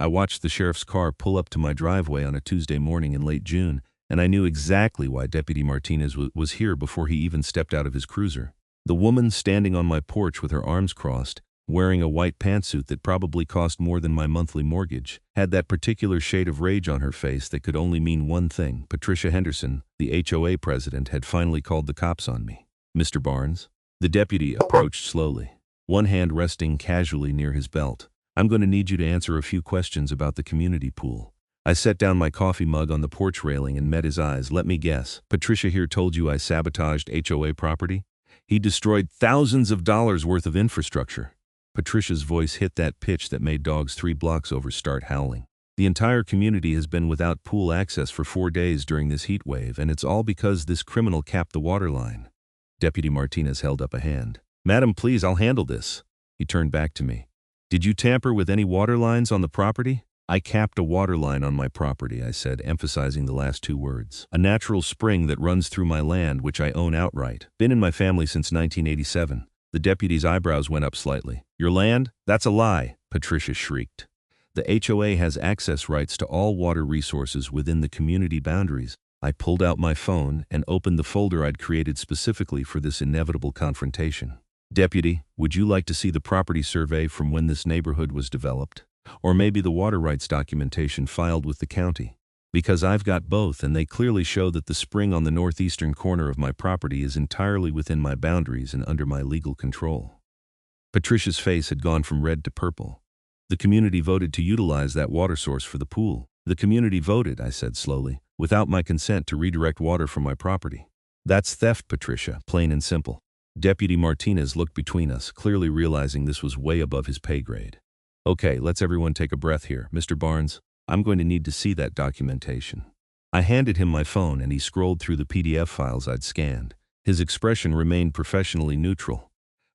I watched the sheriff's car pull up to my driveway on a Tuesday morning in late June, and I knew exactly why Deputy Martinez was here before he even stepped out of his cruiser. The woman standing on my porch with her arms crossed, wearing a white pantsuit that probably cost more than my monthly mortgage, had that particular shade of rage on her face that could only mean one thing. Patricia Henderson, the HOA president, had finally called the cops on me. Mr. Barnes? The deputy approached slowly, one hand resting casually near his belt. I'm going to need you to answer a few questions about the community pool. I set down my coffee mug on the porch railing and met his eyes. Let me guess. Patricia here told you I sabotaged HOA property? He destroyed thousands of dollars worth of infrastructure. Patricia's voice hit that pitch that made dogs 3 blocks over start howling. The entire community has been without pool access for 4 days during this heat wave, and it's all because this criminal capped the water line. Deputy Martinez held up a hand. Madam, please, I'll handle this. He turned back to me. Did you tamper with any water lines on the property? I capped a water line on my property, I said, emphasizing the last 2 words. A natural spring that runs through my land, which I own outright. Been in my family since 1987. The deputy's eyebrows went up slightly. Your land? That's a lie, Patricia shrieked. The HOA has access rights to all water resources within the community boundaries. I pulled out my phone and opened the folder I'd created specifically for this inevitable confrontation. Deputy, would you like to see the property survey from when this neighborhood was developed? Or maybe the water rights documentation filed with the county? Because I've got both, and they clearly show that the spring on the northeastern corner of my property is entirely within my boundaries and under my legal control. Patricia's face had gone from red to purple. The community voted to utilize that water source for the pool. The community voted, I said slowly, without my consent to redirect water from my property. That's theft, Patricia, plain and simple. Deputy Martinez looked between us, clearly realizing this was way above his pay grade. Okay, let's everyone take a breath here. Mr. Barnes, I'm going to need to see that documentation. I handed him my phone and he scrolled through the PDF files I'd scanned. His expression remained professionally neutral.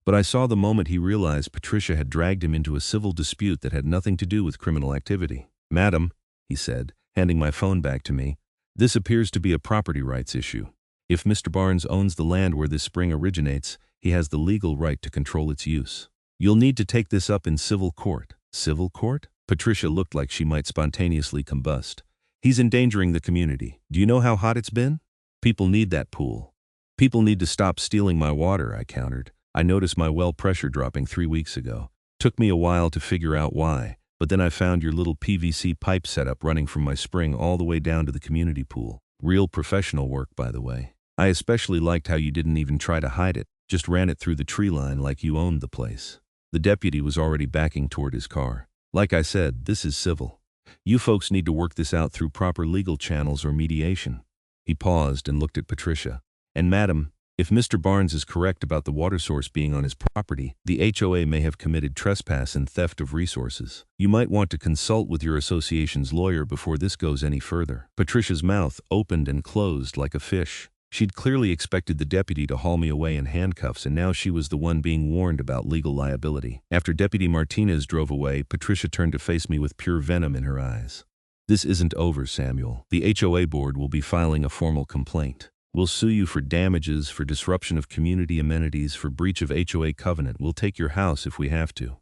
But I saw the moment he realized Patricia had dragged him into a civil dispute that had nothing to do with criminal activity. Madam, he said, handing my phone back to me, this appears to be a property rights issue. If Mr. Barnes owns the land where this spring originates, he has the legal right to control its use. You'll need to take this up in civil court. Civil court? Patricia looked like she might spontaneously combust. He's endangering the community. Do you know how hot it's been? People need that pool. People need to stop stealing my water, I countered. I noticed my well pressure dropping 3 weeks ago. Took me a while to figure out why, but then I found your little PVC pipe setup running from my spring all the way down to the community pool. Real professional work, by the way. I especially liked how you didn't even try to hide it, just ran it through the tree line like you owned the place. The deputy was already backing toward his car. Like I said, this is civil. You folks need to work this out through proper legal channels or mediation. He paused and looked at Patricia. And madam, if Mr. Barnes is correct about the water source being on his property, the HOA may have committed trespass and theft of resources. You might want to consult with your association's lawyer before this goes any further. Patricia's mouth opened and closed like a fish. She'd clearly expected the deputy to haul me away in handcuffs, and now she was the one being warned about legal liability. After Deputy Martinez drove away, Patricia turned to face me with pure venom in her eyes. This isn't over, Samuel. The HOA board will be filing a formal complaint. We'll sue you for damages, for disruption of community amenities, for breach of HOA covenant. We'll take your house if we have to.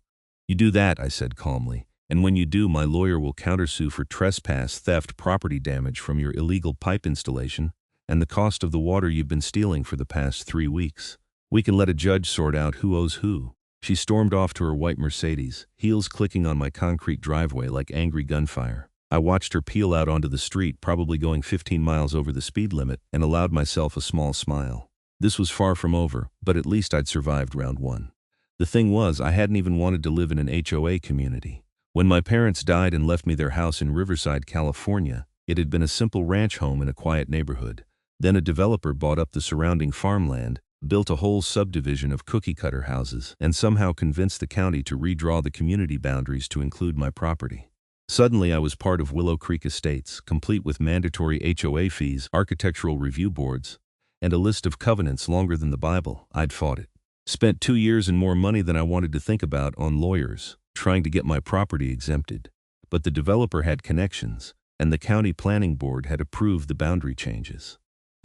You do that, I said calmly, and when you do, my lawyer will countersue for trespass, theft, property damage from your illegal pipe installation, and the cost of the water you've been stealing for the past 3 weeks. We can let a judge sort out who owes who. She stormed off to her white Mercedes, heels clicking on my concrete driveway like angry gunfire. I watched her peel out onto the street, probably going 15 miles over the speed limit, and allowed myself a small smile. This was far from over, but at least I'd survived round 1. The thing was, I hadn't even wanted to live in an HOA community. When my parents died and left me their house in Riverside, California, it had been a simple ranch home in a quiet neighborhood. Then a developer bought up the surrounding farmland, built a whole subdivision of cookie-cutter houses, and somehow convinced the county to redraw the community boundaries to include my property. Suddenly I was part of Willow Creek Estates, complete with mandatory HOA fees, architectural review boards, and a list of covenants longer than the Bible. I'd fought it. Spent 2 years and more money than I wanted to think about on lawyers, trying to get my property exempted. But the developer had connections, and the county planning board had approved the boundary changes.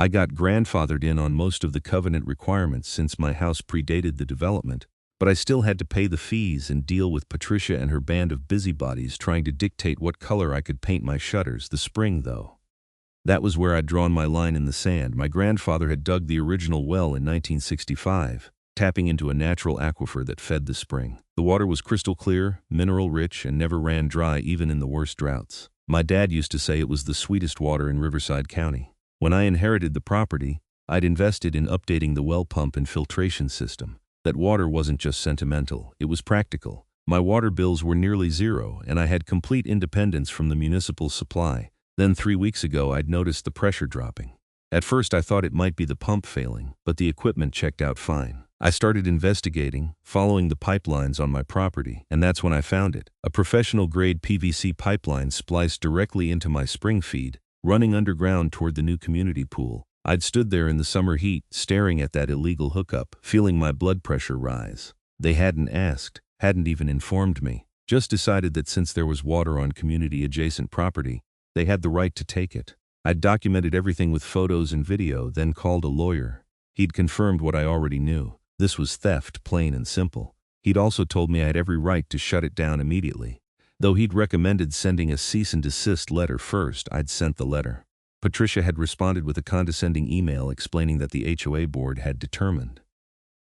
I got grandfathered in on most of the covenant requirements since my house predated the development, But I still had to pay the fees and deal with Patricia and her band of busybodies trying to dictate what color I could paint my shutters. The spring, though. That was where I'd drawn my line in the sand. My grandfather had dug the original well in 1965, tapping into a natural aquifer that fed the spring. The water was crystal clear, mineral-rich, and never ran dry even in the worst droughts. My dad used to say it was the sweetest water in Riverside County. When I inherited the property, I'd invested in updating the well pump and filtration system. That water wasn't just sentimental, it was practical. My water bills were nearly zero, and I had complete independence from the municipal supply. Then 3 weeks ago, I'd noticed the pressure dropping. At first, I thought it might be the pump failing, but the equipment checked out fine. I started investigating, following the pipelines on my property, and that's when I found it. A professional-grade PVC pipeline spliced directly into my spring feed, running underground toward the new community pool. I'd stood there in the summer heat, staring at that illegal hookup, feeling my blood pressure rise. They hadn't asked, hadn't even informed me, just decided that since there was water on community-adjacent property, they had the right to take it. I'd documented everything with photos and video, then called a lawyer. He'd confirmed what I already knew. This was theft, plain and simple. He'd also told me I had every right to shut it down immediately. Though he'd recommended sending a cease and desist letter first, I'd sent the letter. Patricia had responded with a condescending email explaining that the HOA board had determined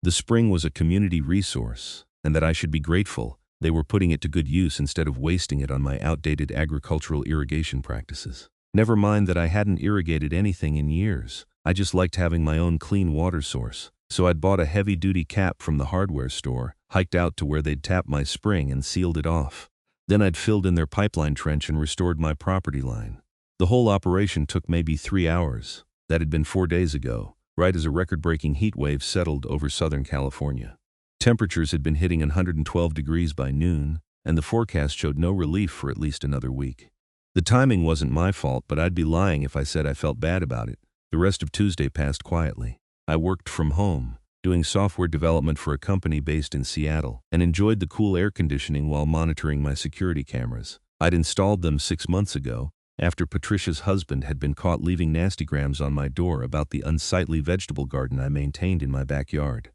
the spring was a community resource and that I should be grateful they were putting it to good use instead of wasting it on my outdated agricultural irrigation practices. Never mind that I hadn't irrigated anything in years. I just liked having my own clean water source. So I'd bought a heavy-duty cap from the hardware store, hiked out to where they'd tapped my spring and sealed it off. Then I'd filled in their pipeline trench and restored my property line. The whole operation took maybe 3 hours. That had been 4 days ago, right as a record-breaking heat wave settled over Southern California. Temperatures had been hitting 112 degrees by noon, and the forecast showed no relief for at least another week. The timing wasn't my fault, but I'd be lying if I said I felt bad about it. The rest of Tuesday passed quietly. I worked from home, doing software development for a company based in Seattle, and enjoyed the cool air conditioning while monitoring my security cameras. I'd installed them 6 months ago, after Patricia's husband had been caught leaving nastygrams on my door about the unsightly vegetable garden I maintained in my backyard.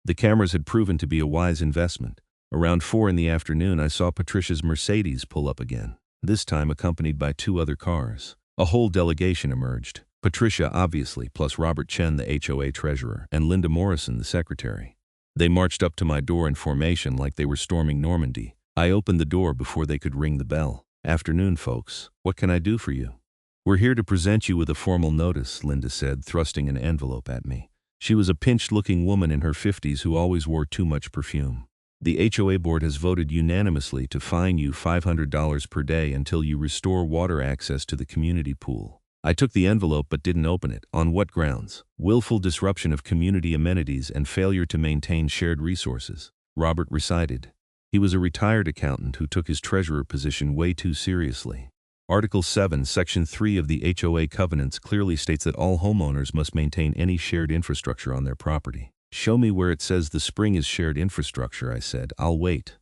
The cameras had proven to be a wise investment. Around 4 in the afternoon, I saw Patricia's Mercedes pull up again, this time accompanied by 2 other cars. A whole delegation emerged. Patricia, obviously, plus Robert Chen, the HOA treasurer, and Linda Morrison, the secretary. They marched up to my door in formation like they were storming Normandy. I opened the door before they could ring the bell. "Afternoon, folks. What can I do for you?" "We're here to present you with a formal notice," Linda said, thrusting an envelope at me. She was a pinched-looking woman in her 50s who always wore too much perfume. "The HOA board has voted unanimously to fine you $500 per day until you restore water access to the community pool." I took the envelope but didn't open it. "On what grounds?" "Willful disruption of community amenities and failure to maintain shared resources," Robert recited. He was a retired accountant who took his treasurer position way too seriously. Article 7, Section 3 of the HOA covenants clearly states that all homeowners must maintain any shared infrastructure on their property. "Show me where it says the spring is shared infrastructure," I said. "I'll wait."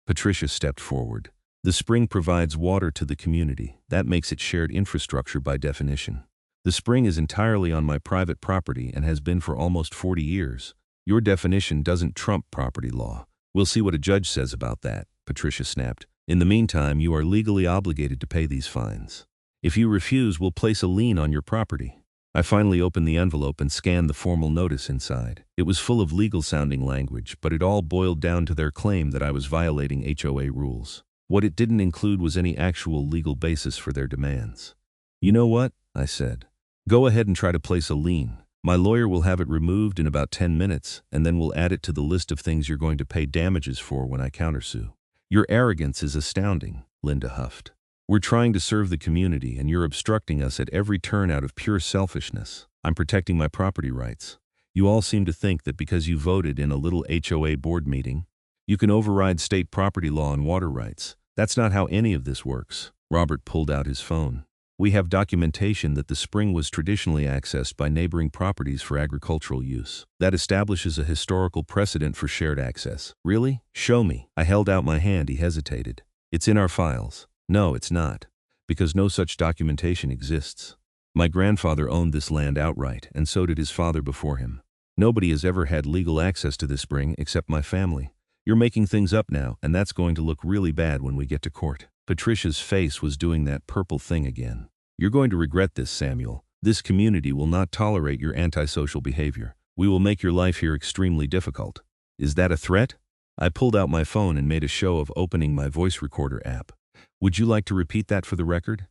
Patricia stepped forward. "The spring provides water to the community. That makes it shared infrastructure by definition. The spring is entirely on my private property and has been for almost 40 years. Your definition doesn't trump property law. We'll see what a judge says about that," Patricia snapped. "In the meantime, you are legally obligated to pay these fines. If you refuse, we'll place a lien on your property." I finally opened the envelope and scanned the formal notice inside. It was full of legal-sounding language, but it all boiled down to their claim that I was violating HOA rules. What it didn't include was any actual legal basis for their demands. "You know what?" I said. "Go ahead and try to place a lien. My lawyer will have it removed in about 10 minutes, and then we'll add it to the list of things you're going to pay damages for when I countersue." "Your arrogance is astounding," Linda huffed. "We're trying to serve the community, and you're obstructing us at every turn out of pure selfishness. I'm protecting my property rights. You all seem to think that because you voted in a little HOA board meeting, you can override state property law and water rights. That's not how any of this works." Robert pulled out his phone. "We have documentation that the spring was traditionally accessed by neighboring properties for agricultural use. That establishes a historical precedent for shared access." "Really? Show me." I held out my hand. He hesitated. "It's in our files." "No, it's not, because no such documentation exists. My grandfather owned this land outright, and so did his father before him. Nobody has ever had legal access to this spring except my family. You're making things up now, and that's going to look really bad when we get to court. Patricia's face was doing that purple thing again. You're going to regret this, Samuel. This community will not tolerate your antisocial behavior. We will make your life here extremely difficult. Is that a threat? I pulled out my phone and made a show of opening my voice recorder app. Would you like to repeat that for the record?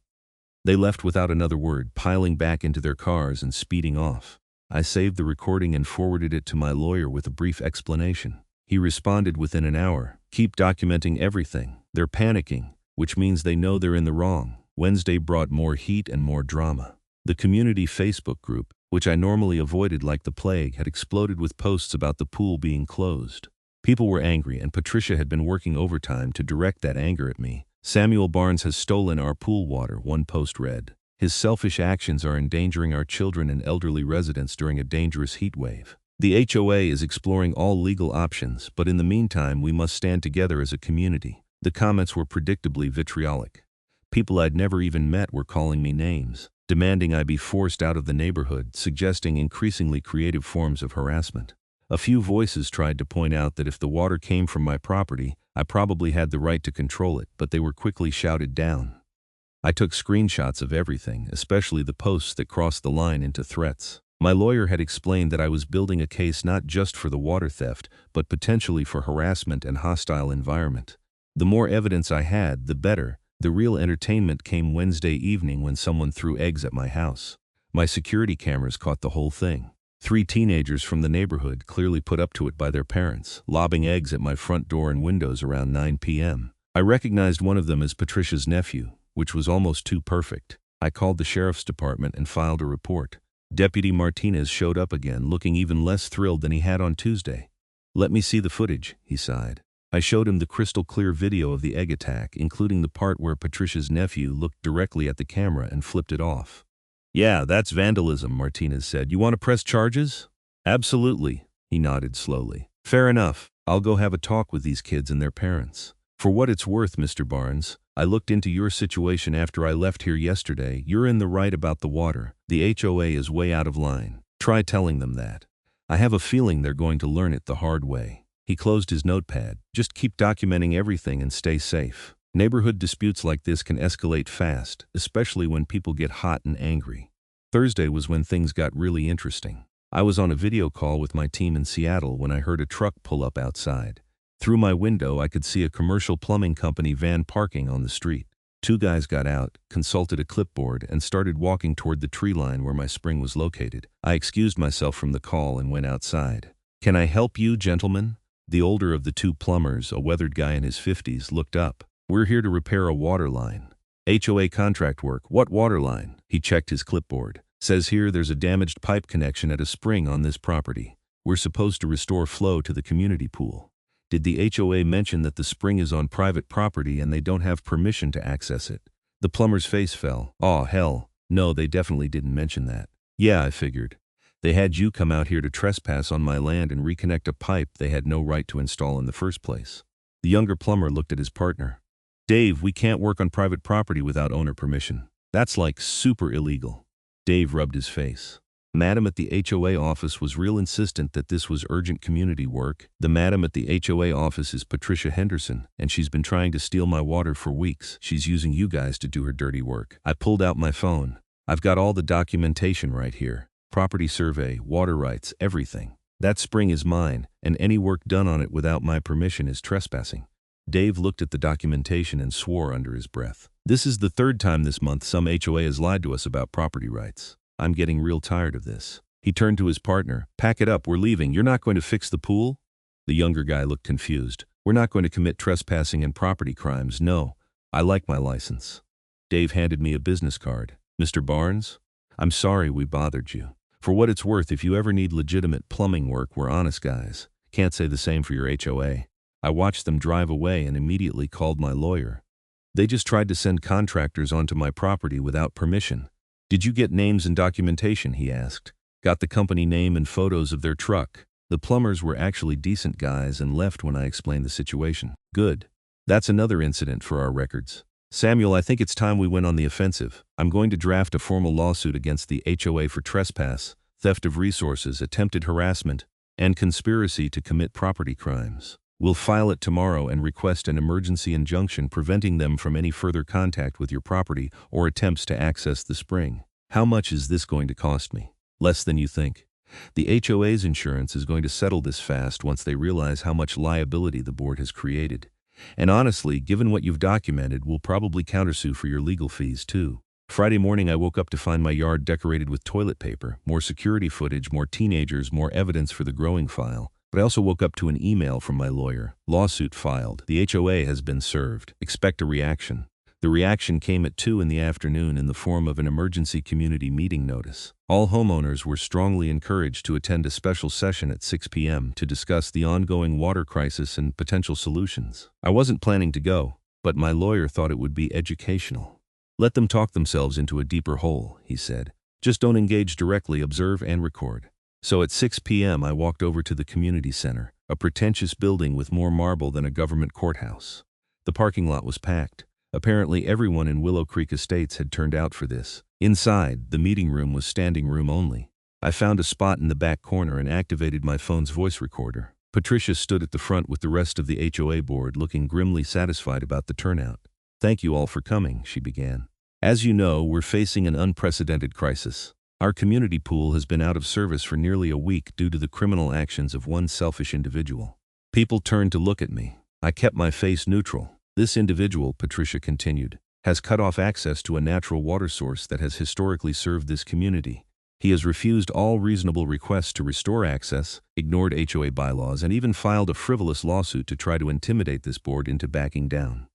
They left without another word, piling back into their cars and speeding off. I saved the recording and forwarded it to my lawyer with a brief explanation. He responded within an hour. Keep documenting everything. They're panicking, which means they know they're in the wrong. Wednesday brought more heat and more drama. The community Facebook group, which I normally avoided like the plague, had exploded with posts about the pool being closed. People were angry, and Patricia had been working overtime to direct that anger at me. Samuel Barnes has stolen our pool water, one post read. His selfish actions are endangering our children and elderly residents during a dangerous heat wave. The HOA is exploring all legal options, but in the meantime we must stand together as a community. The comments were predictably vitriolic. People I'd never even met were calling me names, demanding I be forced out of the neighborhood, suggesting increasingly creative forms of harassment. A few voices tried to point out that if the water came from my property, I probably had the right to control it, but they were quickly shouted down. I took screenshots of everything, especially the posts that crossed the line into threats. My lawyer had explained that I was building a case not just for the water theft, but potentially for harassment and hostile environment. The more evidence I had, the better. The real entertainment came Wednesday evening when someone threw eggs at my house. My security cameras caught the whole thing. 3 teenagers from the neighborhood, clearly put up to it by their parents, lobbing eggs at my front door and windows around 9 p.m. I recognized one of them as Patricia's nephew, which was almost too perfect. I called the sheriff's department and filed a report. Deputy Martinez showed up again, looking even less thrilled than he had on Tuesday. "Let me see the footage," he sighed. I showed him the crystal-clear video of the egg attack, including the part where Patricia's nephew looked directly at the camera and flipped it off. "Yeah, that's vandalism," Martinez said. "You want to press charges?" "Absolutely," he nodded slowly. "Fair enough. I'll go have a talk with these kids and their parents. For what it's worth, Mr. Barnes, I looked into your situation after I left here yesterday. You're in the right about the water. The HOA is way out of line. Try telling them that. I have a feeling they're going to learn it the hard way." He closed his notepad. "Just keep documenting everything and stay safe. Neighborhood disputes like this can escalate fast, especially when people get hot and angry." Thursday was when things got really interesting. I was on a video call with my team in Seattle when I heard a truck pull up outside. Through my window, I could see a commercial plumbing company van parking on the street. 2 guys got out, consulted a clipboard, and started walking toward the tree line where my spring was located. I excused myself from the call and went outside. "Can I help you, gentlemen?" The older of the 2 plumbers, a weathered guy in his 50s, looked up. "We're here to repair a water line." "HOA contract work. What water line?" He checked his clipboard. "Says here there's a damaged pipe connection at a spring on this property. We're supposed to restore flow to the community pool." "Did the HOA mention that the spring is on private property and they don't have permission to access it?" The plumber's face fell. "Aw, hell. No, they definitely didn't mention that." "Yeah, I figured. They had you come out here to trespass on my land and reconnect a pipe they had no right to install in the first place." The younger plumber looked at his partner. "Dave, we can't work on private property without owner permission. That's like super illegal." Dave rubbed his face. Madam at the HOA office was real insistent that this was urgent community work. The madam at the HOA office is Patricia Henderson, and she's been trying to steal my water for weeks. She's using you guys to do her dirty work. I pulled out my phone. I've got all the documentation right here. Property survey, water rights, everything. That spring is mine, and any work done on it without my permission is trespassing. Dave looked at the documentation and swore under his breath. "This is the 3rd time this month some HOA has lied to us about property rights. I'm getting real tired of this." He turned to his partner. "Pack it up, we're leaving. You're not going to fix the pool?" The younger guy looked confused. "We're not going to commit trespassing and property crimes, no. I like my license." Dave handed me a business card. "Mr. Barnes, I'm sorry we bothered you. For what it's worth, if you ever need legitimate plumbing work, we're honest guys. Can't say the same for your HOA." I watched them drive away and immediately called my lawyer. "They just tried to send contractors onto my property without permission." "Did you get names and documentation?" he asked. "Got the company name and photos of their truck." The plumbers were actually decent guys and left when I explained the situation. "Good. That's another incident for our records. Samuel, I think it's time we went on the offensive. I'm going to draft a formal lawsuit against the HOA for trespass, theft of resources, attempted harassment, and conspiracy to commit property crimes. We'll file it tomorrow and request an emergency injunction preventing them from any further contact with your property or attempts to access the spring. How much is this going to cost me? Less than you think. The HOA's insurance is going to settle this fast once they realize how much liability the board has created. And honestly, given what you've documented, we'll probably countersue for your legal fees too. Friday morning I woke up to find my yard decorated with toilet paper, more security footage, more teenagers, more evidence for the growing file. But I also woke up to an email from my lawyer. Lawsuit filed. The HOA has been served. Expect a reaction. The reaction came at 2 in the afternoon in the form of an emergency community meeting notice. All homeowners were strongly encouraged to attend a special session at 6 p.m. to discuss the ongoing water crisis and potential solutions. I wasn't planning to go, but my lawyer thought it would be educational. Let them talk themselves into a deeper hole, he said. Just don't engage directly, observe and record. So at 6 p.m. I walked over to the community center, a pretentious building with more marble than a government courthouse. The parking lot was packed. Apparently everyone in Willow Creek Estates had turned out for this. Inside, the meeting room was standing room only. I found a spot in the back corner and activated my phone's voice recorder. Patricia stood at the front with the rest of the HOA board, looking grimly satisfied about the turnout. "Thank you all for coming," she began. "As you know, we're facing an unprecedented crisis. Our community pool has been out of service for nearly a week due to the criminal actions of one selfish individual." People turned to look at me. I kept my face neutral. "This individual," Patricia continued, "has cut off access to a natural water source that has historically served this community. He has refused all reasonable requests to restore access, ignored HOA bylaws, and even filed a frivolous lawsuit to try to intimidate this board into backing down.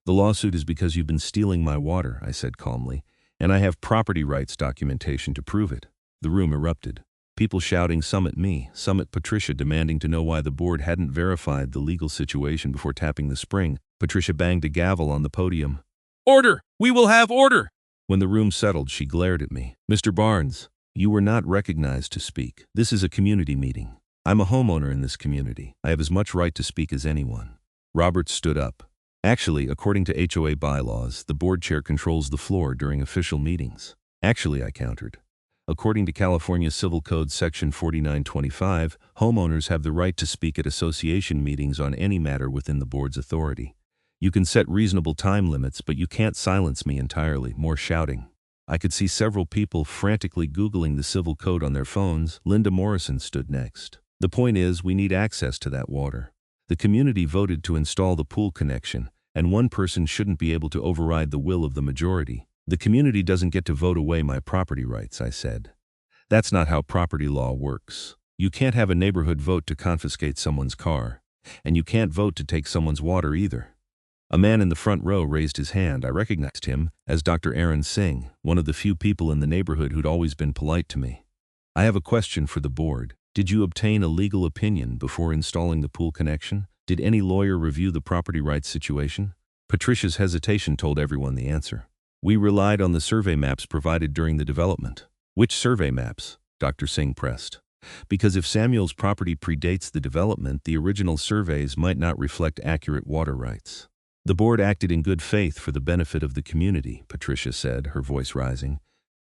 The lawsuit is because you've been stealing my water," I said calmly, "and I have property rights documentation to prove it." The room erupted. People shouting, some at me, some at Patricia, demanding to know why the board hadn't verified the legal situation before tapping the spring. Patricia banged a gavel on the podium. "Order! We will have order!" When the room settled, she glared at me. "Mr. Barnes, you were not recognized to speak. This is a community meeting. I'm a homeowner in this community. I have as much right to speak as anyone." Robert stood up. "Actually, according to HOA bylaws, the board chair controls the floor during official meetings." "Actually," I countered. "According to California Civil Code Section 4925, homeowners have the right to speak at association meetings on any matter within the board's authority. You can set reasonable time limits, but you can't silence me entirely." More shouting. I could see several people frantically Googling the civil code on their phones. Linda Morrison stood next. "The point is, we need access to that water. The community voted to install the pool connection, and one person shouldn't be able to override the will of the majority. The community doesn't get to vote away my property rights," I said. "That's not how property law works. You can't have a neighborhood vote to confiscate someone's car, and you can't vote to take someone's water either." A man in the front row raised his hand. I recognized him as Dr. Aaron Singh, one of the few people in the neighborhood who'd always been polite to me. "I have a question for the board. Did you obtain a legal opinion before installing the pool connection? Did any lawyer review the property rights situation?" Patricia's hesitation told everyone the answer. "We relied on the survey maps provided during the development." "Which survey maps?" Dr. Singh pressed. "Because if Samuel's property predates the development, the original surveys might not reflect accurate water rights." "The board acted in good faith for the benefit of the community," Patricia said, her voice rising.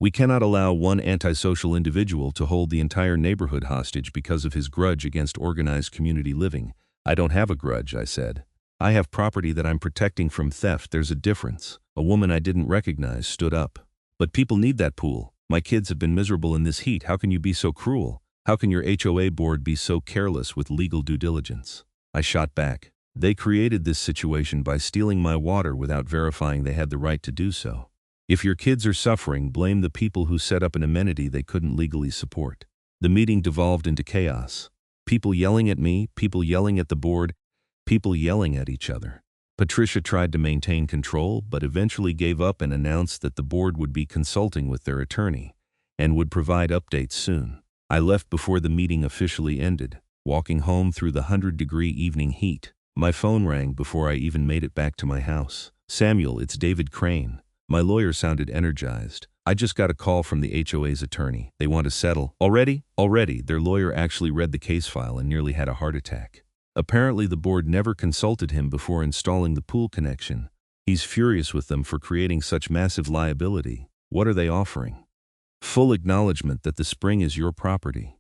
"We cannot allow one antisocial individual to hold the entire neighborhood hostage because of his grudge against organized community living." "I don't have a grudge," I said. "I have property that I'm protecting from theft. There's a difference." A woman I didn't recognize stood up. "But people need that pool. My kids have been miserable in this heat. How can you be so cruel? How can your HOA board be so careless with legal due diligence?" I shot back. "They created this situation by stealing my water without verifying they had the right to do so. If your kids are suffering, blame the people who set up an amenity they couldn't legally support." The meeting devolved into chaos. People yelling at me, people yelling at the board, people yelling at each other. Patricia tried to maintain control, but eventually gave up and announced that the board would be consulting with their attorney and would provide updates soon. I left before the meeting officially ended, walking home through the 100-degree evening heat. My phone rang before I even made it back to my house. "Samuel, it's David Crane." My lawyer sounded energized. "I just got a call from the HOA's attorney. They want to settle." "Already?" "Already." Their lawyer actually read the case file and nearly had a heart attack. Apparently the board never consulted him before installing the pool connection. He's furious with them for creating such massive liability. What are they offering? Full acknowledgement that the spring is your property.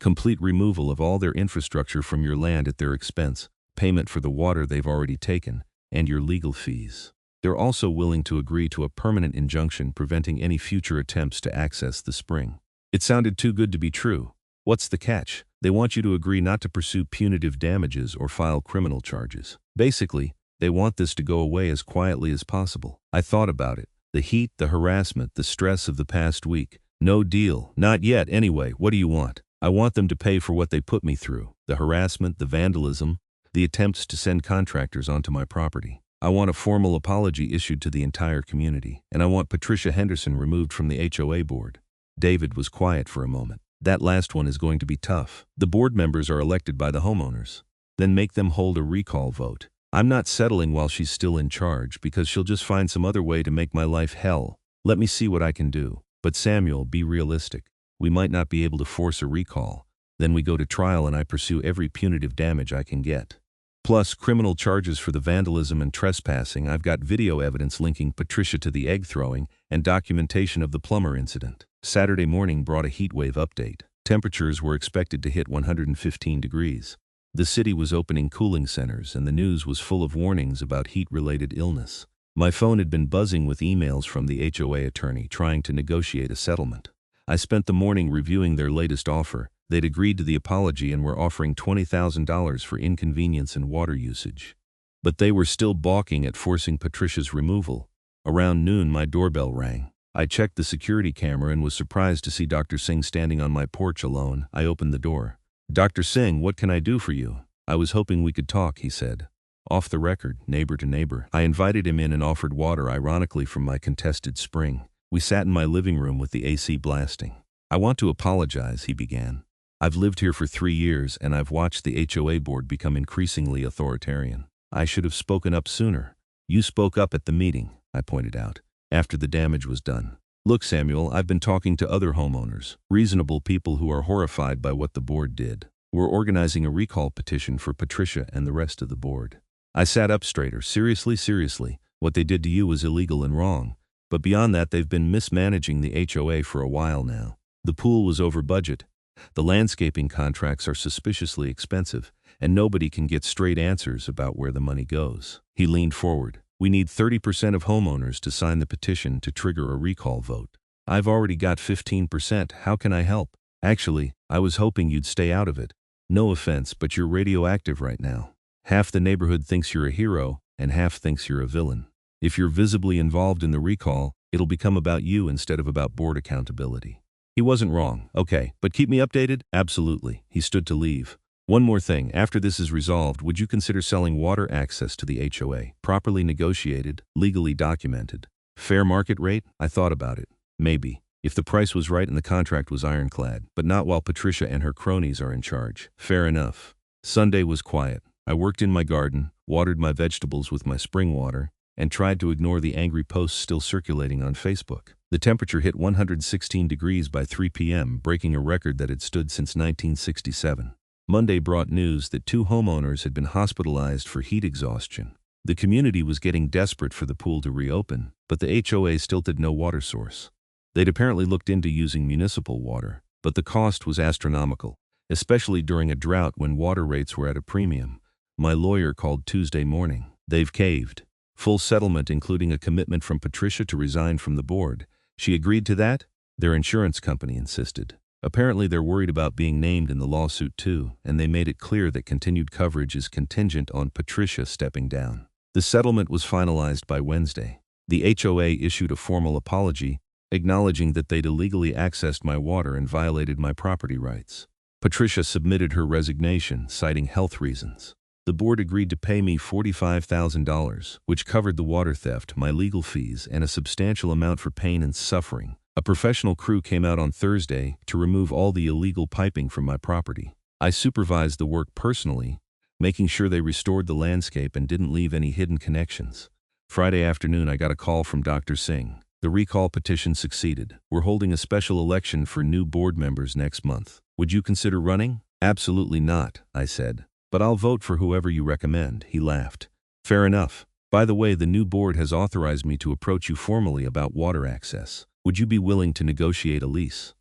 Complete removal of all their infrastructure from your land at their expense. payment for the water they've already taken, and your legal fees. They're also willing to agree to a permanent injunction preventing any future attempts to access the spring. It sounded too good to be true. What's the catch? They want you to agree not to pursue punitive damages or file criminal charges. Basically, they want this to go away as quietly as possible. I thought about it. The heat, the harassment, the stress of the past week. No deal. Not yet, anyway. What do you want? I want them to pay for what they put me through. The harassment, the vandalism, the attempts to send contractors onto my property. I want a formal apology issued to the entire community. And I want Patricia Henderson removed from the HOA board. David was quiet for a moment. That last one is going to be tough. The board members are elected by the homeowners. Then make them hold a recall vote. I'm not settling while she's still in charge because she'll just find some other way to make my life hell. Let me see what I can do. But Samuel, be realistic. We might not be able to force a recall. Then we go to trial and I pursue every punitive damage I can get. Plus criminal charges for the vandalism and trespassing. I've got video evidence linking Patricia to the egg throwing and documentation of the plumber incident. Saturday morning brought a heatwave update. Temperatures were expected to hit 115 degrees. The city was opening cooling centers and the news was full of warnings about heat-related illness. My phone had been buzzing with emails from the HOA attorney trying to negotiate a settlement. I spent the morning reviewing their latest offer. They'd agreed to the apology and were offering $20,000 for inconvenience and water usage. But they were still balking at forcing Patricia's removal. Around noon, my doorbell rang. I checked the security camera and was surprised to see Dr. Singh standing on my porch alone. I opened the door. "Dr. Singh, what can I do for you?" "I was hoping we could talk," he said. Off the record, neighbor to neighbor. I invited him in and offered water, ironically from my contested spring. We sat in my living room with the AC blasting. "I want to apologize," he began. "I've lived here for 3 years and I've watched the HOA board become increasingly authoritarian. I should have spoken up sooner." "You spoke up at the meeting," I pointed out, "after the damage was done. Look, Samuel, I've been talking to other homeowners, reasonable people who are horrified by what the board did. We're organizing a recall petition for Patricia and the rest of the board." I sat up straighter. Seriously, what they did to you was illegal and wrong. But beyond that, they've been mismanaging the HOA for a while now. The pool was over budget. The landscaping contracts are suspiciously expensive, and nobody can get straight answers about where the money goes. He leaned forward. "We need 30% of homeowners to sign the petition to trigger a recall vote. I've already got 15%. How can I help? Actually, I was hoping you'd stay out of it. No offense, but you're radioactive right now. Half the neighborhood thinks you're a hero, and half thinks you're a villain. If you're visibly involved in the recall, it'll become about you instead of about board accountability." He wasn't wrong. "Okay, but keep me updated?" "Absolutely." He stood to leave. "One more thing. After this is resolved, would you consider selling water access to the HOA? Properly negotiated, legally documented. Fair market rate?" I thought about it. Maybe. If the price was right and the contract was ironclad. But not while Patricia and her cronies are in charge. Fair enough. Sunday was quiet. I worked in my garden, watered my vegetables with my spring water, and tried to ignore the angry posts still circulating on Facebook. The temperature hit 116 degrees by 3 p.m., breaking a record that had stood since 1967. Monday brought news that 2 homeowners had been hospitalized for heat exhaustion. The community was getting desperate for the pool to reopen, but the HOA still had no water source. They'd apparently looked into using municipal water, but the cost was astronomical, especially during a drought when water rates were at a premium. My lawyer called Tuesday morning. They've caved. Full settlement including a commitment from Patricia to resign from the board. She agreed to that? Their insurance company insisted. Apparently they're worried about being named in the lawsuit too, and they made it clear that continued coverage is contingent on Patricia stepping down. The settlement was finalized by Wednesday. The HOA issued a formal apology, acknowledging that they'd illegally accessed my water and violated my property rights. Patricia submitted her resignation, citing health reasons. The board agreed to pay me $45,000, which covered the water theft, my legal fees, and a substantial amount for pain and suffering. A professional crew came out on Thursday to remove all the illegal piping from my property. I supervised the work personally, making sure they restored the landscape and didn't leave any hidden connections. Friday afternoon, I got a call from Dr. Singh. The recall petition succeeded. We're holding a special election for new board members next month. Would you consider running? Absolutely not, I said. But I'll vote for whoever you recommend, he laughed. Fair enough. By the way, the new board has authorized me to approach you formally about water access. Would you be willing to negotiate a lease?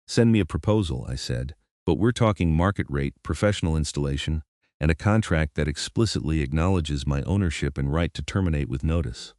Send me a proposal, I said. But we're talking market rate, professional installation, and a contract that explicitly acknowledges my ownership and right to terminate with notice.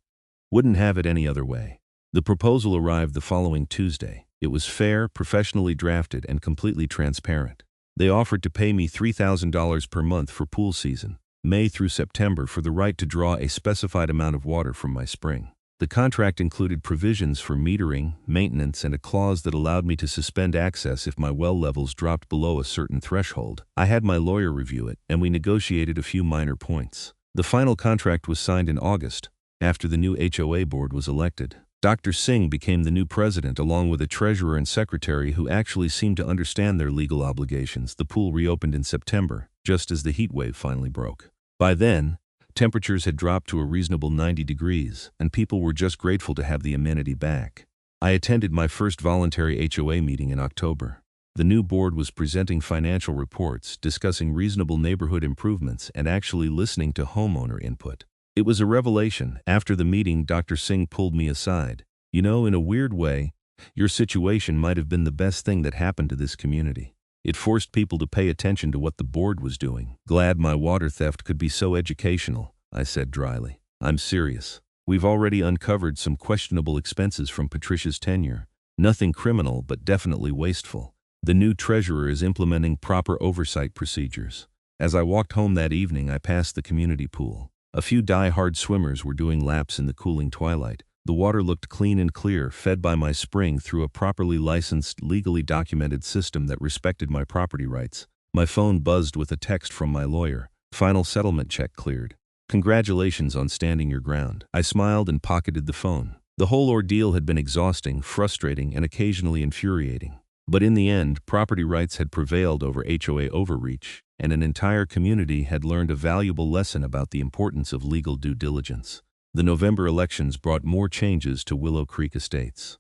Wouldn't have it any other way. The proposal arrived the following Tuesday. It was fair, professionally drafted, and completely transparent. They offered to pay me $3,000 per month for pool season, May through September, for the right to draw a specified amount of water from my spring. The contract included provisions for metering, maintenance, and a clause that allowed me to suspend access if my well levels dropped below a certain threshold. I had my lawyer review it, and we negotiated a few minor points. The final contract was signed in August, after the new HOA board was elected. Dr. Singh became the new president, along with a treasurer and secretary who actually seemed to understand their legal obligations. The pool reopened in September, just as the heat wave finally broke. By then, temperatures had dropped to a reasonable 90 degrees, and people were just grateful to have the amenity back. I attended my first voluntary HOA meeting in October. The new board was presenting financial reports, discussing reasonable neighborhood improvements, and actually listening to homeowner input. It was a revelation. After the meeting, Dr. Singh pulled me aside. "You know, in a weird way, your situation might have been the best thing that happened to this community. It forced people to pay attention to what the board was doing." "Glad my water theft could be so educational," I said dryly. "I'm serious. We've already uncovered some questionable expenses from Patricia's tenure. Nothing criminal, but definitely wasteful. The new treasurer is implementing proper oversight procedures." As I walked home that evening, I passed the community pool. A few die-hard swimmers were doing laps in the cooling twilight. The water looked clean and clear, fed by my spring through a properly licensed, legally documented system that respected my property rights. My phone buzzed with a text from my lawyer. "Final settlement check cleared. Congratulations on standing your ground." I smiled and pocketed the phone. The whole ordeal had been exhausting, frustrating, and occasionally infuriating. But in the end, property rights had prevailed over HOA overreach, and an entire community had learned a valuable lesson about the importance of legal due diligence. The November elections brought more changes to Willow Creek Estates.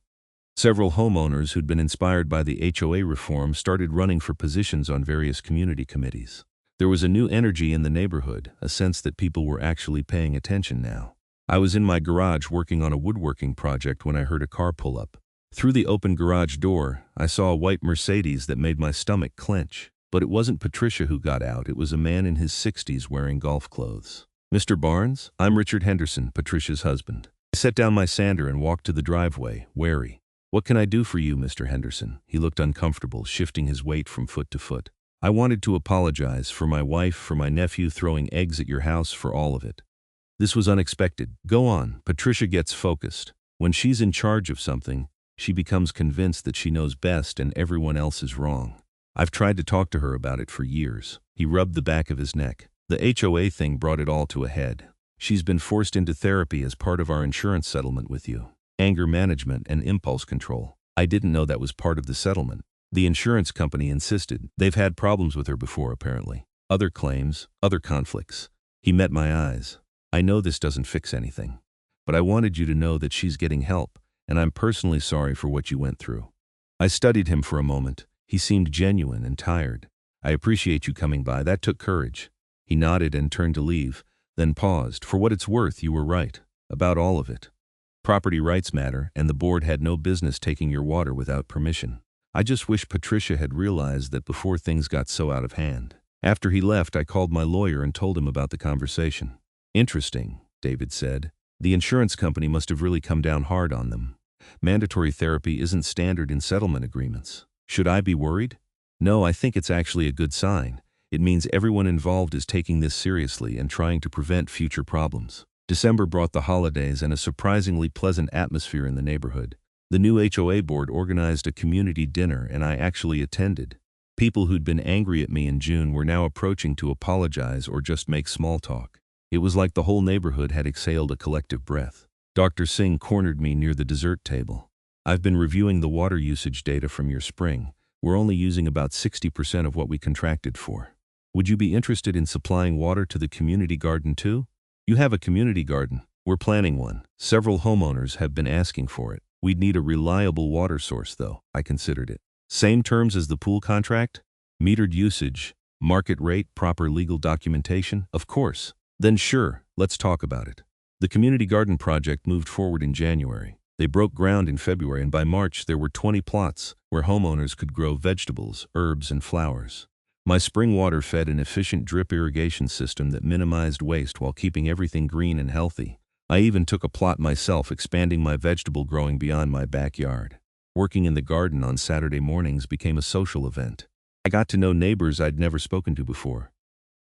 Several homeowners who'd been inspired by the HOA reform started running for positions on various community committees. There was a new energy in the neighborhood, a sense that people were actually paying attention now. I was in my garage working on a woodworking project when I heard a car pull up. Through the open garage door, I saw a white Mercedes that made my stomach clench. But it wasn't Patricia who got out. It was a man in his 60s wearing golf clothes. "Mr. Barnes? I'm Richard Henderson, Patricia's husband." I set down my sander and walked to the driveway, wary. "What can I do for you, Mr. Henderson?" He looked uncomfortable, shifting his weight from foot to foot. "I wanted to apologize for my wife, for my nephew throwing eggs at your house, for all of it. This was unexpected." "Go on." Patricia gets focused. When she's in charge of something, she becomes convinced that she knows best and everyone else is wrong. "I've tried to talk to her about it for years." He rubbed the back of his neck. "The HOA thing brought it all to a head. She's been forced into therapy as part of our insurance settlement with you. Anger management and impulse control." "I didn't know that was part of the settlement." "The insurance company insisted. They've had problems with her before, apparently. Other claims, other conflicts." He met my eyes. "I know this doesn't fix anything, but I wanted you to know that she's getting help, and I'm personally sorry for what you went through." I studied him for a moment. He seemed genuine and tired. "I appreciate you coming by. That took courage." He nodded and turned to leave, then paused. "For what it's worth, you were right. About all of it. Property rights matter, and the board had no business taking your water without permission. I just wish Patricia had realized that before things got so out of hand." After he left, I called my lawyer and told him about the conversation. "Interesting," David said. "The insurance company must have really come down hard on them. Mandatory therapy isn't standard in settlement agreements. Should I be worried?" "No, I think it's actually a good sign. It means everyone involved is taking this seriously and trying to prevent future problems." December brought the holidays and a surprisingly pleasant atmosphere in the neighborhood. The new HOA board organized a community dinner, and I actually attended. People who'd been angry at me in June were now approaching to apologize or just make small talk. It was like the whole neighborhood had exhaled a collective breath. Dr. Singh cornered me near the dessert table. "I've been reviewing the water usage data from your spring. We're only using about 60% of what we contracted for. Would you be interested in supplying water to the community garden too?" "You have a community garden?" "We're planning one. Several homeowners have been asking for it. We'd need a reliable water source, though." I considered it. "Same terms as the pool contract? Metered usage, market rate, proper legal documentation?" "Of course." "Then sure, let's talk about it." The community garden project moved forward in January. They broke ground in February, and by March there were 20 plots where homeowners could grow vegetables, herbs, and flowers. My spring water fed an efficient drip irrigation system that minimized waste while keeping everything green and healthy. I even took a plot myself, expanding my vegetable growing beyond my backyard. Working in the garden on Saturday mornings became a social event. I got to know neighbors I'd never spoken to before.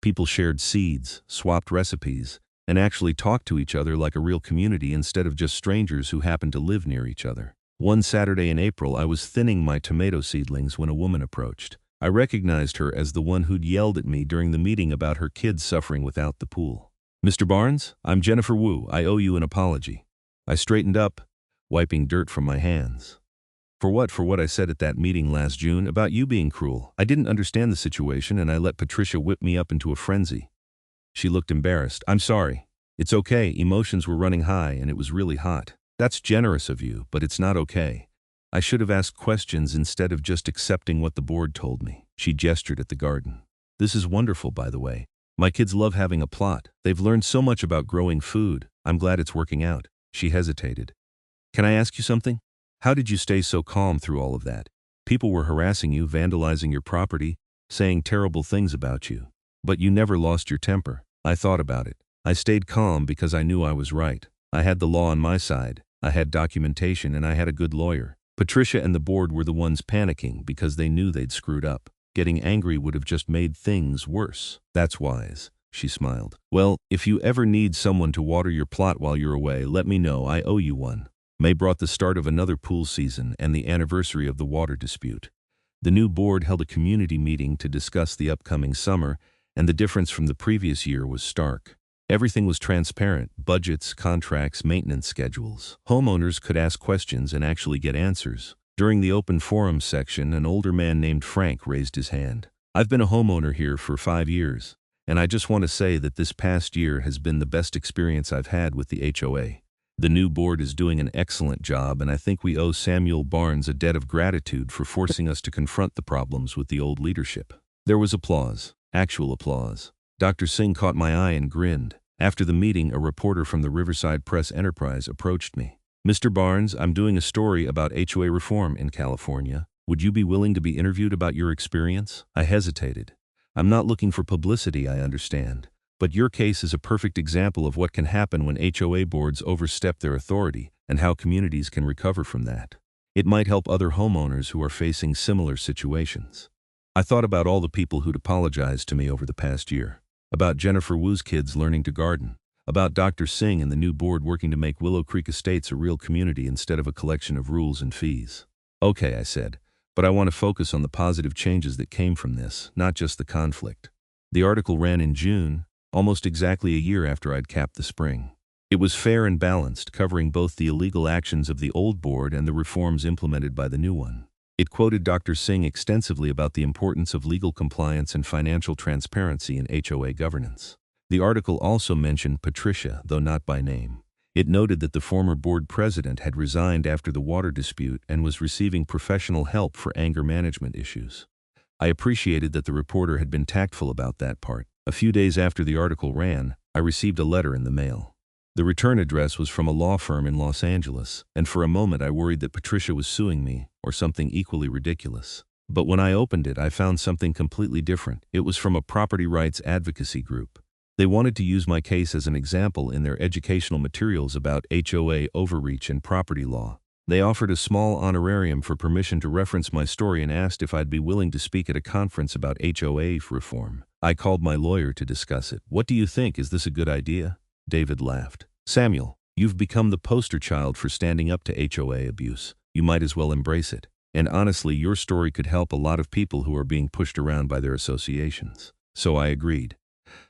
People shared seeds, swapped recipes, and actually talked to each other like a real community instead of just strangers who happened to live near each other. One Saturday in April, I was thinning my tomato seedlings when a woman approached. I recognized her as the one who'd yelled at me during the meeting about her kids suffering without the pool. "Mr. Barnes, I'm Jennifer Wu. I owe you an apology." I straightened up, wiping dirt from my hands. For what? For what I said at that meeting last June about you being cruel. I didn't understand the situation and I let Patricia whip me up into a frenzy. She looked embarrassed. "I'm sorry. It's okay. Emotions were running high and it was really hot. That's generous of you, but it's not okay. I should have asked questions instead of just accepting what the board told me." She gestured at the garden. "This is wonderful, by the way. My kids love having a plot. They've learned so much about growing food. I'm glad it's working out." She hesitated. "Can I ask you something? How did you stay so calm through all of that? People were harassing you, vandalizing your property, saying terrible things about you. But you never lost your temper." I thought about it. I stayed calm because I knew I was right. I had the law on my side. I had documentation and I had a good lawyer. Patricia and the board were the ones panicking because they knew they'd screwed up. Getting angry would have just made things worse. "That's wise," she smiled. "Well, if you ever need someone to water your plot while you're away, let me know. I owe you one." May brought the start of another pool season and the anniversary of the water dispute. The new board held a community meeting to discuss the upcoming summer, and the difference from the previous year was stark. Everything was transparent: budgets, contracts, maintenance schedules. Homeowners could ask questions and actually get answers. During the open forum section, an older man named Frank raised his hand. "I've been a homeowner here for 5 years, and I just want to say that this past year has been the best experience I've had with the HOA. The new board is doing an excellent job, and I think we owe Samuel Barnes a debt of gratitude for forcing us to confront the problems with the old leadership." There was applause, actual applause. Dr. Singh caught my eye and grinned. After the meeting, a reporter from the Riverside Press Enterprise approached me. "Mr. Barnes, I'm doing a story about HOA reform in California. Would you be willing to be interviewed about your experience?" I hesitated. "I'm not looking for publicity, I understand. But your case is a perfect example of what can happen when HOA boards overstep their authority and how communities can recover from that. It might help other homeowners who are facing similar situations." I thought about all the people who'd apologized to me over the past year. About Jennifer Wu's kids learning to garden. About Dr. Singh and the new board working to make Willow Creek Estates a real community instead of a collection of rules and fees. "Okay," I said, "but I want to focus on the positive changes that came from this, not just the conflict." The article ran in June, almost exactly a year after I'd capped the spring. It was fair and balanced, covering both the illegal actions of the old board and the reforms implemented by the new one. It quoted Dr. Singh extensively about the importance of legal compliance and financial transparency in HOA governance. The article also mentioned Patricia, though not by name. It noted that the former board president had resigned after the water dispute and was receiving professional help for anger management issues. I appreciated that the reporter had been tactful about that part. A few days after the article ran, I received a letter in the mail. The return address was from a law firm in Los Angeles, and for a moment I worried that Patricia was suing me, or something equally ridiculous. But when I opened it, I found something completely different. It was from a property rights advocacy group. They wanted to use my case as an example in their educational materials about HOA overreach and property law. They offered a small honorarium for permission to reference my story and asked if I'd be willing to speak at a conference about HOA reform. I called my lawyer to discuss it. "What do you think? Is this a good idea?" David laughed. "Samuel, you've become the poster child for standing up to HOA abuse. You might as well embrace it. And honestly, your story could help a lot of people who are being pushed around by their associations." So I agreed.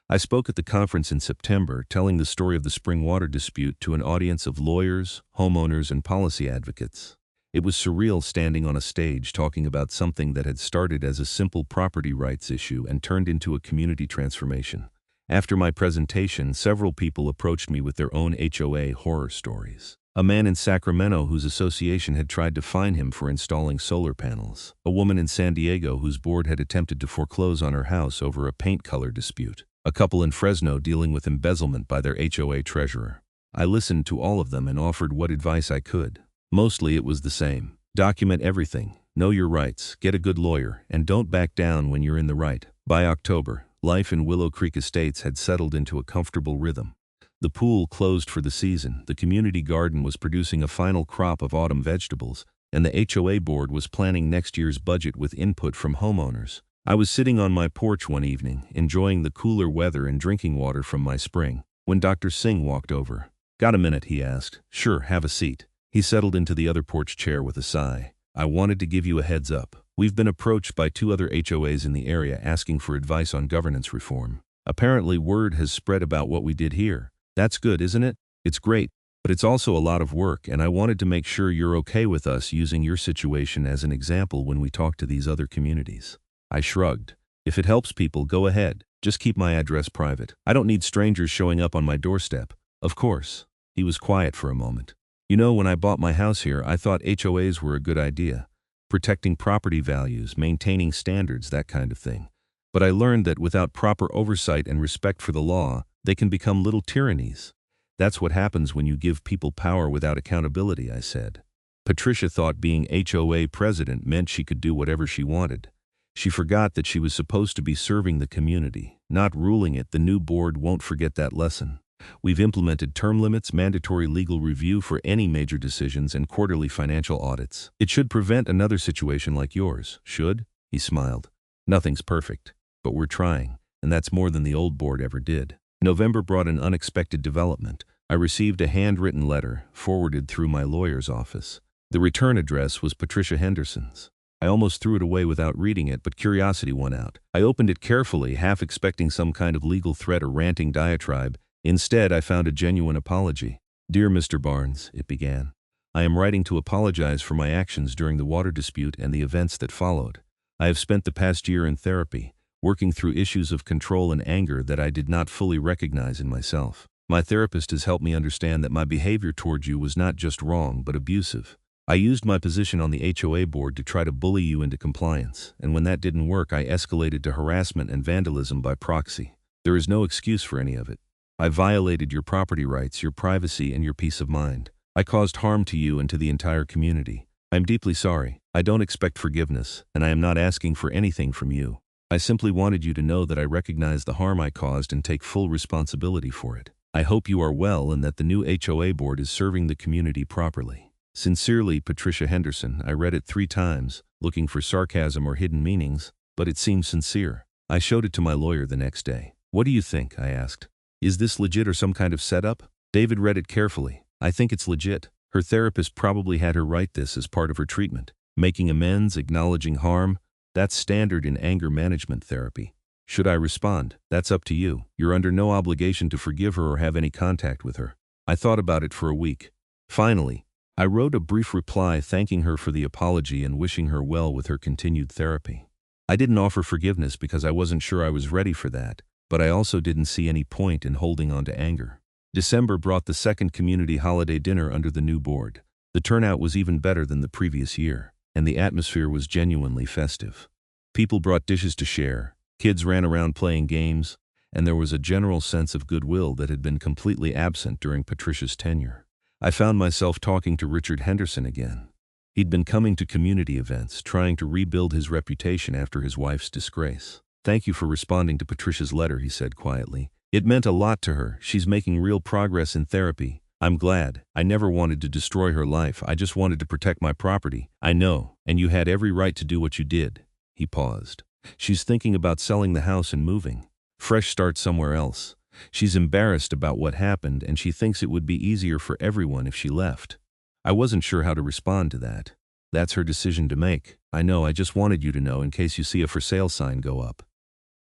I spoke at the conference in September, telling the story of the spring water dispute to an audience of lawyers, homeowners, and policy advocates. It was surreal standing on a stage talking about something that had started as a simple property rights issue and turned into a community transformation. After my presentation, several people approached me with their own HOA horror stories. A man in Sacramento whose association had tried to fine him for installing solar panels. A woman in San Diego whose board had attempted to foreclose on her house over a paint color dispute. A couple in Fresno dealing with embezzlement by their HOA treasurer. I listened to all of them and offered what advice I could. Mostly it was the same. Document everything, know your rights, get a good lawyer, and don't back down when you're in the right. By October, life in Willow Creek Estates had settled into a comfortable rhythm. The pool closed for the season, the community garden was producing a final crop of autumn vegetables, and the HOA board was planning next year's budget with input from homeowners. I was sitting on my porch one evening, enjoying the cooler weather and drinking water from my spring, when Dr. Singh walked over. "Got a minute?" he asked. "Sure, have a seat." He settled into the other porch chair with a sigh. "I wanted to give you a heads up. We've been approached by 2 other HOAs in the area asking for advice on governance reform. Apparently word has spread about what we did here. That's good, isn't it? It's great, but it's also a lot of work, and I wanted to make sure you're okay with us using your situation as an example when we talk to these other communities." I shrugged. "If it helps people, go ahead. Just keep my address private. I don't need strangers showing up on my doorstep." "Of course." He was quiet for a moment. "You know, when I bought my house here, I thought HOAs were a good idea. Protecting property values, maintaining standards, that kind of thing. But I learned that without proper oversight and respect for the law, they can become little tyrannies. That's what happens when you give people power without accountability," I said. Patricia thought being HOA president meant she could do whatever she wanted. She forgot that she was supposed to be serving the community, not ruling it. "The new board won't forget that lesson. We've implemented term limits, mandatory legal review for any major decisions, and quarterly financial audits. It should prevent another situation like yours." "Should?" He smiled. "Nothing's perfect, but we're trying, and that's more than the old board ever did." November brought an unexpected development. I received a handwritten letter, forwarded through my lawyer's office. The return address was Patricia Henderson's. I almost threw it away without reading it, but curiosity won out. I opened it carefully, half expecting some kind of legal threat or ranting diatribe. Instead, I found a genuine apology. "Dear Mr. Barnes," it began, "I am writing to apologize for my actions during the water dispute and the events that followed. I have spent the past year in therapy, working through issues of control and anger that I did not fully recognize in myself. My therapist has helped me understand that my behavior toward you was not just wrong, but abusive. I used my position on the HOA board to try to bully you into compliance, and when that didn't work, I escalated to harassment and vandalism by proxy. There is no excuse for any of it. I violated your property rights, your privacy, and your peace of mind. I caused harm to you and to the entire community. I am deeply sorry. I don't expect forgiveness, and I am not asking for anything from you. I simply wanted you to know that I recognize the harm I caused and take full responsibility for it. I hope you are well and that the new HOA board is serving the community properly. Sincerely, Patricia Henderson." I read it 3 times, looking for sarcasm or hidden meanings, but it seemed sincere. I showed it to my lawyer the next day. "What do you think?" I asked. "Is this legit or some kind of setup?" David read it carefully. "I think it's legit. Her therapist probably had her write this as part of her treatment. Making amends, acknowledging harm, that's standard in anger management therapy. Should I respond? That's up to you. You're under no obligation to forgive her or have any contact with her." I thought about it for a week. Finally, I wrote a brief reply thanking her for the apology and wishing her well with her continued therapy. I didn't offer forgiveness because I wasn't sure I was ready for that, but I also didn't see any point in holding on to anger. December brought the second community holiday dinner under the new board. The turnout was even better than the previous year, and the atmosphere was genuinely festive. People brought dishes to share, kids ran around playing games, and there was a general sense of goodwill that had been completely absent during Patricia's tenure. I found myself talking to Richard Henderson again. He'd been coming to community events, trying to rebuild his reputation after his wife's disgrace. "Thank you for responding to Patricia's letter," he said quietly. "It meant a lot to her. She's making real progress in therapy. I'm glad. I never wanted to destroy her life. I just wanted to protect my property." "I know, and you had every right to do what you did." He paused. "She's thinking about selling the house and moving. Fresh start somewhere else. She's embarrassed about what happened, and she thinks it would be easier for everyone if she left." I wasn't sure how to respond to that. "That's her decision to make. I know, I just wanted you to know in case you see a for sale sign go up."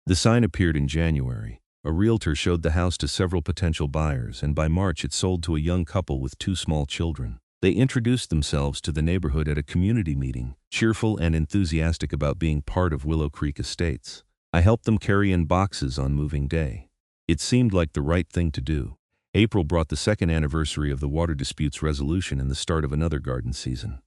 The sign appeared in January. A realtor showed the house to several potential buyers, and by March it sold to a young couple with 2 small children. They introduced themselves to the neighborhood at a community meeting, cheerful and enthusiastic about being part of Willow Creek Estates. I helped them carry in boxes on moving day. It seemed like the right thing to do. April brought the 2nd anniversary of the water dispute's resolution and the start of another garden season.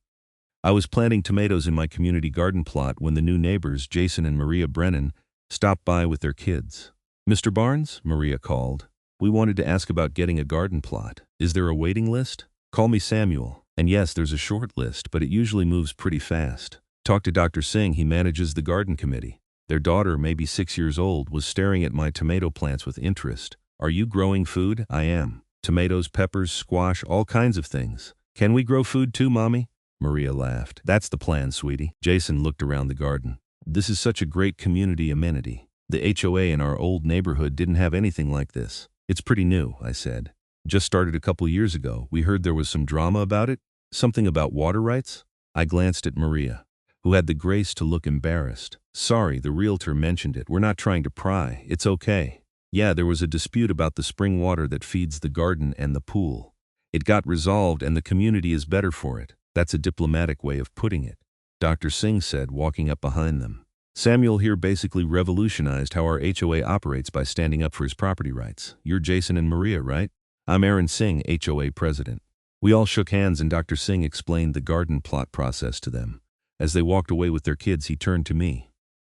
I was planting tomatoes in my community garden plot when the new neighbors, Jason and Maria Brennan, stopped by with their kids. "Mr. Barnes," Maria called, "we wanted to ask about getting a garden plot. Is there a waiting list?" "Call me Samuel." "And yes, there's a short list, but it usually moves pretty fast. Talk to Dr. Singh, he manages the garden committee." Their daughter, maybe 6 years old, was staring at my tomato plants with interest. Are you growing food? I am. Tomatoes, peppers, squash, all kinds of things. Can we grow food too, Mommy? Maria laughed. That's the plan, sweetie. Jason looked around the garden. This is such a great community amenity. The HOA in our old neighborhood didn't have anything like this. It's pretty new, I said. Just started a couple years ago. We heard there was some drama about it. Something about water rights? I glanced at Maria, who had the grace to look embarrassed. Sorry, the realtor mentioned it. We're not trying to pry. It's okay. Yeah, there was a dispute about the spring water that feeds the garden and the pool. It got resolved and the community is better for it. That's a diplomatic way of putting it, Dr. Singh said, walking up behind them. Samuel here basically revolutionized how our HOA operates by standing up for his property rights. You're Jason and Maria, right? I'm Aaron Singh, HOA president. We all shook hands and Dr. Singh explained the garden plot process to them. As they walked away with their kids, he turned to me.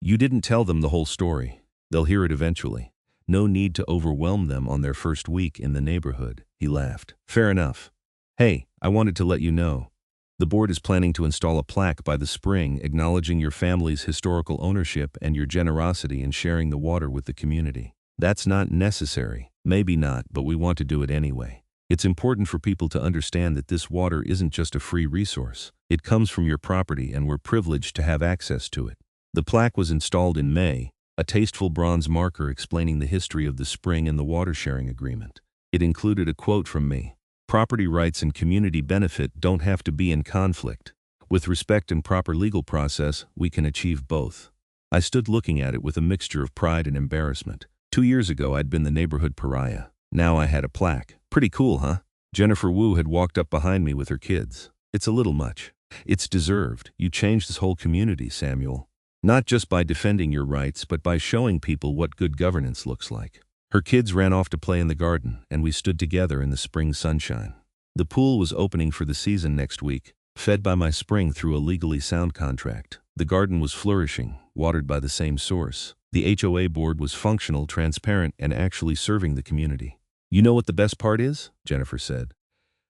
You didn't tell them the whole story. They'll hear it eventually. No need to overwhelm them on their first week in the neighborhood, he laughed. Fair enough. Hey, I wanted to let you know. The board is planning to install a plaque by the spring acknowledging your family's historical ownership and your generosity in sharing the water with the community. That's not necessary. Maybe not, but we want to do it anyway. It's important for people to understand that this water isn't just a free resource. It comes from your property and we're privileged to have access to it. The plaque was installed in May, a tasteful bronze marker explaining the history of the spring and the water sharing agreement. It included a quote from me. Property rights and community benefit don't have to be in conflict. With respect and proper legal process, we can achieve both. I stood looking at it with a mixture of pride and embarrassment. 2 years ago, I'd been the neighborhood pariah. Now I had a plaque. Pretty cool, huh? Jennifer Wu had walked up behind me with her kids. It's a little much. It's deserved. You changed this whole community, Samuel. Not just by defending your rights, but by showing people what good governance looks like. Her kids ran off to play in the garden, and we stood together in the spring sunshine. The pool was opening for the season next week, fed by my spring through a legally sound contract. The garden was flourishing, watered by the same source. The HOA board was functional, transparent, and actually serving the community. You know what the best part is? Jennifer said.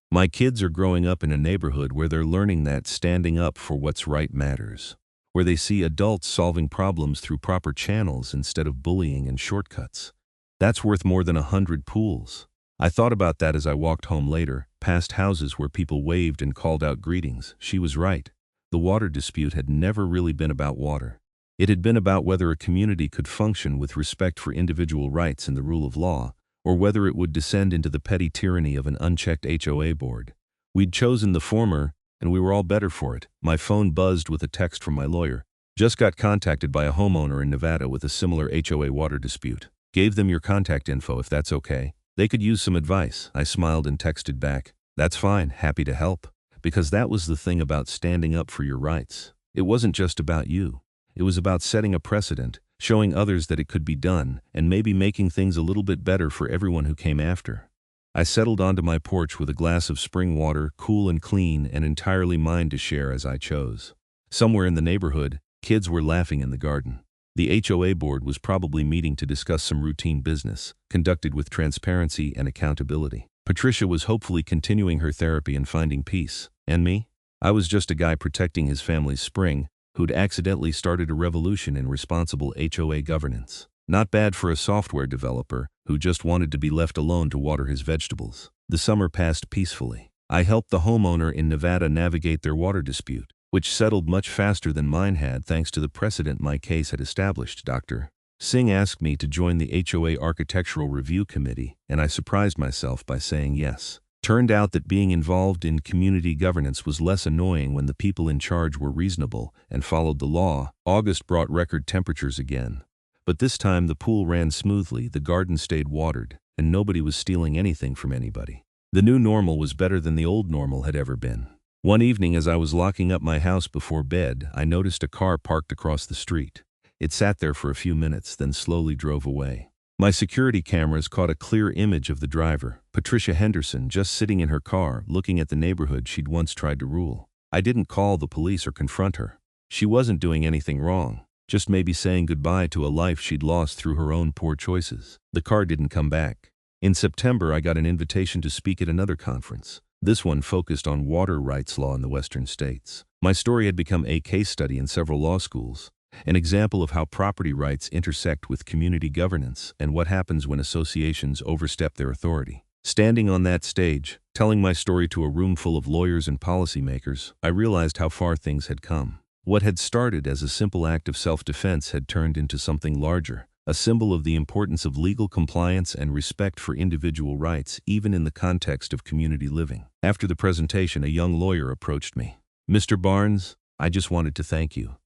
My kids are growing up in a neighborhood where they're learning that standing up for what's right matters, where they see adults solving problems through proper channels instead of bullying and shortcuts. That's worth more than 100 pools. I thought about that as I walked home later, past houses where people waved and called out greetings. She was right. The water dispute had never really been about water. It had been about whether a community could function with respect for individual rights and the rule of law, or whether it would descend into the petty tyranny of an unchecked HOA board. We'd chosen the former, and we were all better for it. My phone buzzed with a text from my lawyer. Just got contacted by a homeowner in Nevada with a similar HOA water dispute. Gave them your contact info if that's okay. They could use some advice. I smiled and texted back. That's fine, happy to help. Because that was the thing about standing up for your rights. It wasn't just about you. It was about setting a precedent, showing others that it could be done, and maybe making things a little bit better for everyone who came after. I settled onto my porch with a glass of spring water, cool and clean, and entirely mine to share as I chose. Somewhere in the neighborhood, kids were laughing in the garden. The HOA board was probably meeting to discuss some routine business, conducted with transparency and accountability. Patricia was hopefully continuing her therapy and finding peace. And me? I was just a guy protecting his family's spring, who'd accidentally started a revolution in responsible HOA governance. Not bad for a software developer who just wanted to be left alone to water his vegetables. The summer passed peacefully. I helped the homeowner in Nevada navigate their water dispute, which settled much faster than mine had thanks to the precedent my case had established. Dr. Singh asked me to join the HOA Architectural Review Committee, and I surprised myself by saying yes. Turned out that being involved in community governance was less annoying when the people in charge were reasonable and followed the law. August brought record temperatures again. But this time the pool ran smoothly, the garden stayed watered, and nobody was stealing anything from anybody. The new normal was better than the old normal had ever been. One evening as I was locking up my house before bed, I noticed a car parked across the street. It sat there for a few minutes, then slowly drove away. My security cameras caught a clear image of the driver, Patricia Henderson, just sitting in her car, looking at the neighborhood she'd once tried to rule. I didn't call the police or confront her. She wasn't doing anything wrong, just maybe saying goodbye to a life she'd lost through her own poor choices. The car didn't come back. In September, I got an invitation to speak at another conference. This one focused on water rights law in the western states. My story had become a case study in several law schools, An example of how property rights intersect with community governance and what happens when associations overstep their authority. Standing on that stage, telling my story to a room full of lawyers and policymakers, I realized how far things had come. What had started as a simple act of self-defense had turned into something larger, a symbol of the importance of legal compliance and respect for individual rights, even in the context of community living. After the presentation, a young lawyer approached me. "Mr. Barnes, I just wanted to thank you.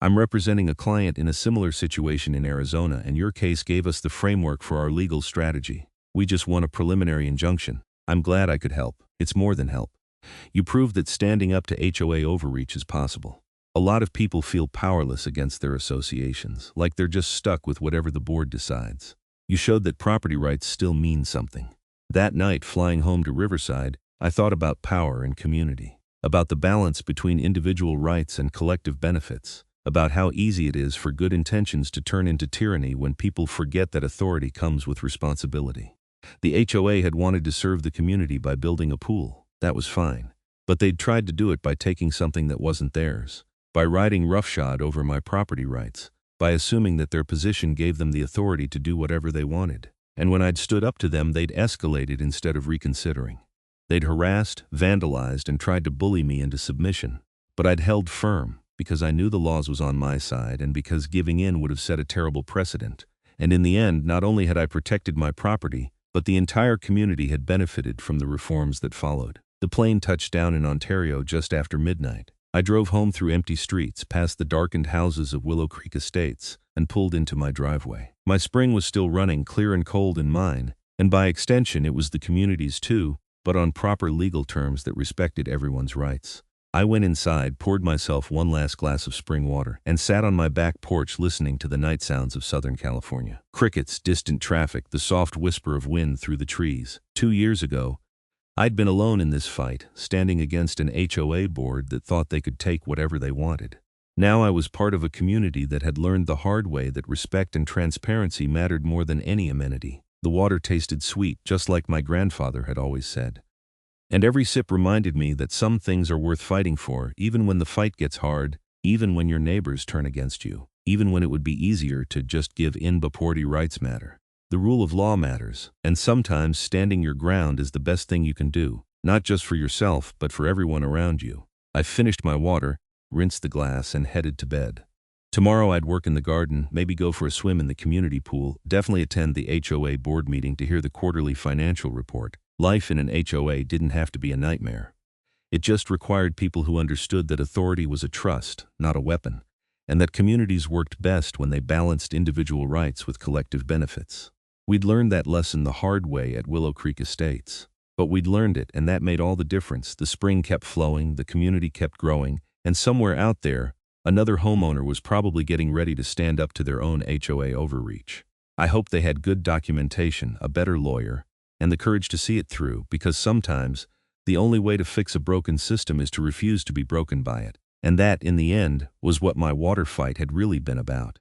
I'm representing a client in a similar situation in Arizona, and your case gave us the framework for our legal strategy. We just won a preliminary injunction. I'm glad I could help. It's more than help. You proved that standing up to HOA overreach is possible. A lot of people feel powerless against their associations, like they're just stuck with whatever the board decides. You showed that property rights still mean something." That night, flying home to Riverside, I thought about power and community, about the balance between individual rights and collective benefits, about how easy it is for good intentions to turn into tyranny when people forget that authority comes with responsibility. The HOA had wanted to serve the community by building a pool. That was fine. But they'd tried to do it by taking something that wasn't theirs, by riding roughshod over my property rights, by assuming that their position gave them the authority to do whatever they wanted. And when I'd stood up to them, they'd escalated instead of reconsidering. They'd harassed, vandalized, and tried to bully me into submission. But I'd held firm, because I knew the laws was on my side and because giving in would have set a terrible precedent. And in the end, not only had I protected my property, but the entire community had benefited from the reforms that followed. The plane touched down in Ontario just after midnight. I drove home through empty streets, past the darkened houses of Willow Creek Estates, and pulled into my driveway. My spring was still running clear and cold in mine, and by extension it was the community's too, but on proper legal terms that respected everyone's rights. I went inside, poured myself one last glass of spring water, and sat on my back porch listening to the night sounds of Southern California. Crickets, distant traffic, the soft whisper of wind through the trees. 2 years ago, I'd been alone in this fight, standing against an HOA board that thought they could take whatever they wanted. Now I was part of a community that had learned the hard way that respect and transparency mattered more than any amenity. The water tasted sweet, just like my grandfather had always said. And every sip reminded me that some things are worth fighting for, even when the fight gets hard, even when your neighbors turn against you, even when it would be easier to just give in. But property rights matter. The rule of law matters, and sometimes standing your ground is the best thing you can do, not just for yourself, but for everyone around you. I finished my water, rinsed the glass, and headed to bed. Tomorrow I'd work in the garden, maybe go for a swim in the community pool, definitely attend the HOA board meeting to hear the quarterly financial report. Life in an HOA didn't have to be a nightmare. It just required people who understood that authority was a trust, not a weapon, and that communities worked best when they balanced individual rights with collective benefits. We'd learned that lesson the hard way at Willow Creek Estates. But we'd learned it, and that made all the difference. The spring kept flowing, the community kept growing, and somewhere out there, another homeowner was probably getting ready to stand up to their own HOA overreach. I hope they had good documentation, a better lawyer, and the courage to see it through, because sometimes the only way to fix a broken system is to refuse to be broken by it. And that, in the end, was what my water fight had really been about.